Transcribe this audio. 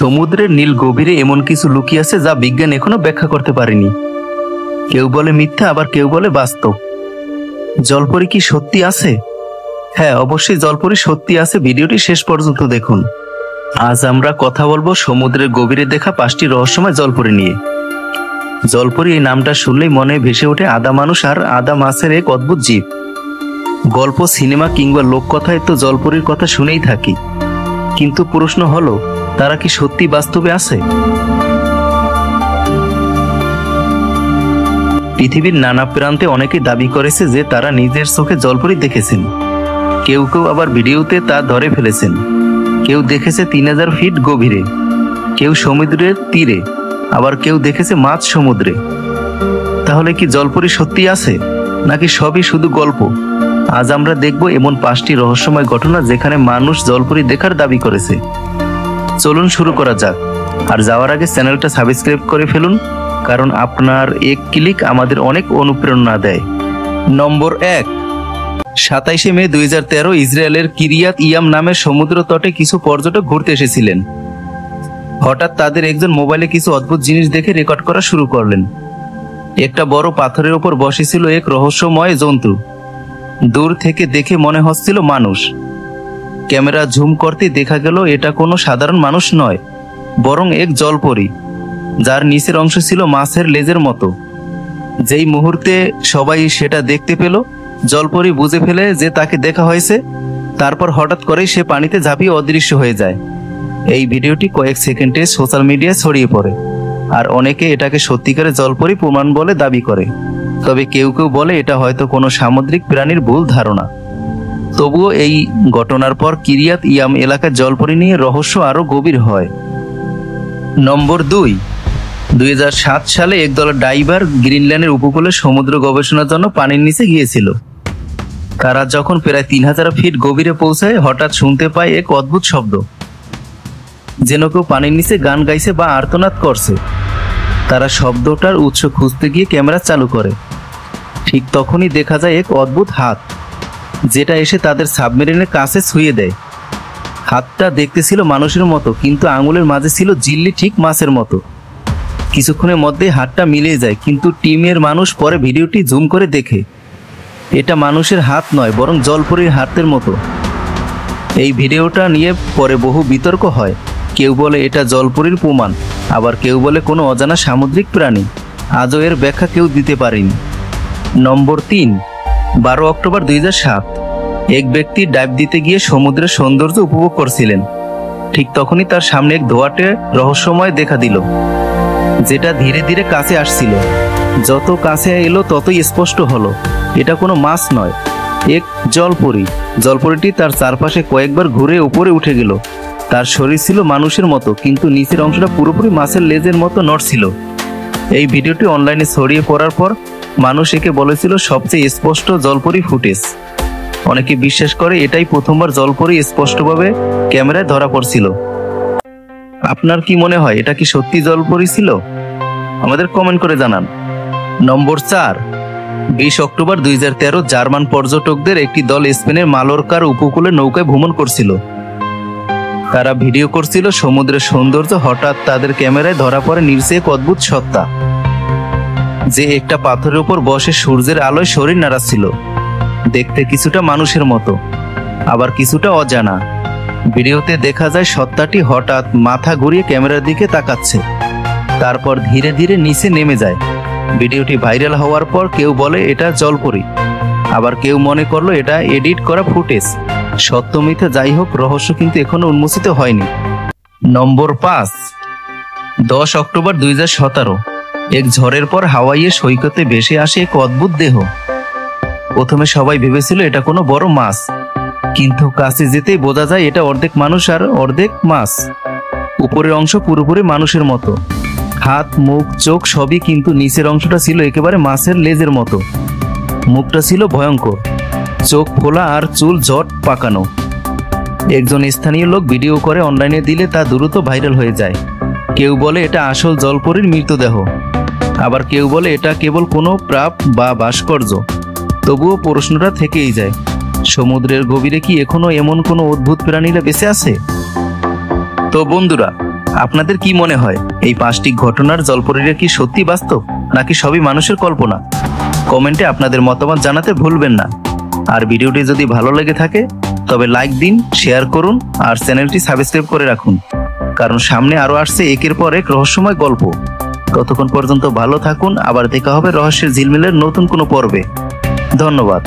সমুদ্রের নীল গভীরে এমন কিছু লুকিয়ে আছে যা বিজ্ঞান এখনো ব্যাখ্যা করতে পারেনি। কেউ বলে মিথ্যা, আবার কেউ বলে বাস্তব। জলপরি কি সত্যি আছে? হ্যাঁ, অবশ্যই জলপরি সত্যি আছে। ভিডিওটি শেষ পর্যন্ত দেখুন। আজ আমরা কথা বলবো সমুদ্রের গভীরে দেখা 5টি রহস্যময় জলপরি নিয়ে। জলপরি এই নামটা শুনলেই মনে ভেসে ওঠে আদা মানুষ আর আদা মাছের এক অদ্ভুত জীব। গল্প, সিনেমা কিংবা লোককথায় তো জলপরির কথা শুনেই থাকি, কিন্তু প্রশ্ন হলো তারা কি সত্যি বাস্তবে আছে? পৃথিবীর নানা প্রান্তে অনেকে দাবি করেছে যে তারা নিজের চোখে জলপরি দেখেছেন। কেউ কেউ আবার ভিডিওতে তা ধরে ফেলেছেন। কেউ দেখেছে 3000 ফিট গভীরে, কেউ সমুদ্রের তীরে, আবার কেউ দেখেছে মাঝ সমুদ্রে। তাহলে কি জলপরি সত্যি আছে, নাকি সবই শুধু গল্প? আজ আমরা দেখব এমন 5টি রহস্যময় ঘটনা যেখানে মানুষ জলপরি দেখার দাবি করেছে। চলুন শুরু করা যাক। আর যাওয়ার আগে চ্যানেলটা সাবস্ক্রাইব করে ফেলুন, কারণ আপনার এক ক্লিক আমাদের অনেক অনুপ্রেরণা দেয়। নম্বর 1। 27শে মে 2013 ইসরায়েলের কিরিয়াত ইয়াম নামের সমুদ্র তটে কিছু পর্যটক ঘুরতে এসেছিলেন। হঠাৎ তাদের একজন মোবাইলে কিছু অদ্ভুত জিনিস দেখে রেকর্ড করা শুরু করলেন। একটা বড় পাথরের উপর বসেছিল এক রহস্যময় জন্তু। দূর থেকে দেখে মনে হচ্ছিল মানুষ। ক্যামেরা ঝুম করতে দেখা গেল এটা কোনো সাধারণ মানুষ নয়, বরং এক জলপরি, যার নিচের অংশ ছিল মাছের লেজের মতো। যেই মুহূর্তে সবাই সেটা দেখতে পেল, জলপরি বুঝে ফেলে যে তাকে দেখা হয়েছে। তারপর হঠাৎ করেই সে পানিতে ঝাঁপিয়ে অদৃশ্য হয়ে যায়। এই ভিডিওটি কয়েক সেকেন্ডে সোশ্যাল মিডিয়ায় ছড়িয়ে পড়ে, আর অনেকে এটাকে সত্যিকারের জলপরি প্রমাণ বলে দাবি করে। তবে কেউ কেউ বলে এটা হয়তো কোনো সামুদ্রিক প্রাণীর ভুল ধারণা। তবুও এই ঘটনার পর কিরিয়াত ইয়াম এলাকার জলপরি নিয়ে রহস্য আরো গভীর হয়। নম্বর 2। 2007 সালে একদল ডাইভার গ্রিনল্যান্ডের উপকূলে সমুদ্র গবেষণার জন্য পানির নিচে গিয়েছিল। তারা যখন প্রায় 3000 ফিট গভীরে পৌঁছায়, হঠাৎ শুনতে পায় এক অদ্ভুত শব্দ, যেন কেউ পানির নিচে গান গাইছে বা আর্তনাদ করছে। তারা শব্দটার উৎস খুঁজতে গিয়ে ক্যামেরা চালু করে। ঠিক তখনই দেখা যায় এক অদ্ভুত হাত, যেটা এসে তাদের সাবমেরিনের কাছে ছুঁয়ে দেয়। হাতটা দেখতে ছিল মানুষের মতো, কিন্তু আঙুলের মাঝে ছিল ঝিল্লি, ঠিক মাছের মতো। কিছুক্ষণের মধ্যে হাতটা মিলে যায়, কিন্তু টিমের মানুষ পরে ভিডিওটি জুম করে দেখে এটা মানুষের হাত নয়, বরং জলপরির হাতের মতো। এই ভিডিওটা নিয়ে পরে বহু বিতর্ক হয়। কেউ বলে এটা জলপরির প্রমাণ, আবার কেউ বলে কোনো অজানা সামুদ্রিক প্রাণী। আজও এর ব্যাখ্যা কেউ দিতে পারেনি। নম্বর 3। 12 অক্টোবর 2007 এক ব্যক্তি ডাইভ দিতে গিয়ে সমুদ্রের সৌন্দর্য উপভোগ করছিলেন। ঠিক তখনই তার সামনে এক ধোঁয়াটে রহস্যময় দেখা দিল, যেটা ধীরে ধীরে কাছে আসছিল। যত কাছে এলো ততই স্পষ্ট হলো এটা কোনো মাছ নয়, এক জলপরি। জলপরিটি তার চারপাশে কয়েকবার ঘুরে উপরে উঠে গেল। তার শরীর ছিল মানুষের মতো, কিন্তু নিচের অংশটা পুরোপুরি মাছের লেজের মতো নড়ছিল। এই ভিডিওটি অনলাইনে ছড়িয়ে পড়ার পর মানুষ একে বলেছিল সবচেয়ে স্পষ্ট জলপরি ফুটেজ। অনেকে বিশ্বাস করে এটাই প্রথমবার জলপরি স্পষ্টভাবে ক্যামেরায় ধরা পড়ছিল। আপনার কি মনে হয়, এটা কি সত্যি জলপরি ছিল? আমাদের কমেন্ট করে জানান। নম্বর 4। 20 অক্টোবর 2013 জার্মান পর্যটকদের একটি দল স্পেনের মালোরকার উপকূলে নৌকায় ভ্রমণ করছিল। তারা ভিডিও করছিল সমুদ্রের সৌন্দর্য। হঠাৎ তাদের ক্যামেরায় ধরা পড়ে নিচে এক অদ্ভুত সত্তা, যে একটা পাথরের উপর বসে সূর্যের আলোয় শরীর নাড়াচ্ছিল। দেখতে কিছুটা মানুষের মতো, আবার কিছুটা অজানা। ভিডিওতে দেখা যায় সত্তাটি হঠাৎ মাথা ঘুরিয়ে ক্যামেরার দিকে তাকাচ্ছে, তারপর ধীরে ধীরে নিচে নেমে যায়। ভিডিওটি ভাইরাল হওয়ার পর কেউ বলে এটা জলপরি, আবার কেউ মনে করলো এটা এডিট করা ফুটেজ। সত্য মিথ্যা যাই হোক, রহস্য কিন্তু এখনো উন্মোচিত হয়নি। নম্বর 5। 10 অক্টোবর 2017 এক ঝড়ের পর হাওয়াইয়ের সৈকতে ভেসে আসে এক অদ্ভুত দেহ। প্রথমে সবাই ভেবেছিল এটা কোনো বড় মাছ, কিন্তু কাছে যেতেই বোঝা যায় এটা অর্ধেক মানুষ আর অর্ধেক মাছ। উপরের অংশ পুরোপুরি মানুষের মতো, হাত, মুখ, চোখ সবই, কিন্তু নিচের অংশটা ছিল একেবারে মাছের লেজের মতো। মুখটা ছিল ভয়ঙ্কর, চোখ খোলা আর চুল জট পাকানো। একজন স্থানীয় লোক ভিডিও করে অনলাইনে দিলে তা দ্রুত ভাইরাল হয়ে যায়। কেউ বলে এটা আসল জলপরির মৃতদেহ, আবার কেউ বলে এটা কেবল কোনো প্রাপ বা ভাস্কর্য। তবুও প্রশ্নটা থেকেই যায়, সমুদ্রের গভীরে কি এখনো এমন কোনো অদ্ভুত প্রাণীরা বেঁচে আছে? তো বন্ধুরা, আপনাদের কি মনে হয় এই 5টি ঘটনার জলপরীরা কি সত্যি বাস্তব নাকি সবই মানুষের কল্পনা? কমেন্টে আপনাদের মতামত জানাতে ভুলবেন না। আর ভিডিওটি যদি ভালো লেগে থাকে তবে লাইক দিন, শেয়ার করুন আর চ্যানেলটি সাবস্ক্রাইব করে রাখুন, কারণ সামনে আরো আসছে একের পর এক রহস্যময় গল্প। ততক্ষণ পর্যন্ত ভালো থাকুন, আবার দেখা হবে রহস্যের ঝিলমিলের নতুন কোনো পর্বে। ধন্যবাদ।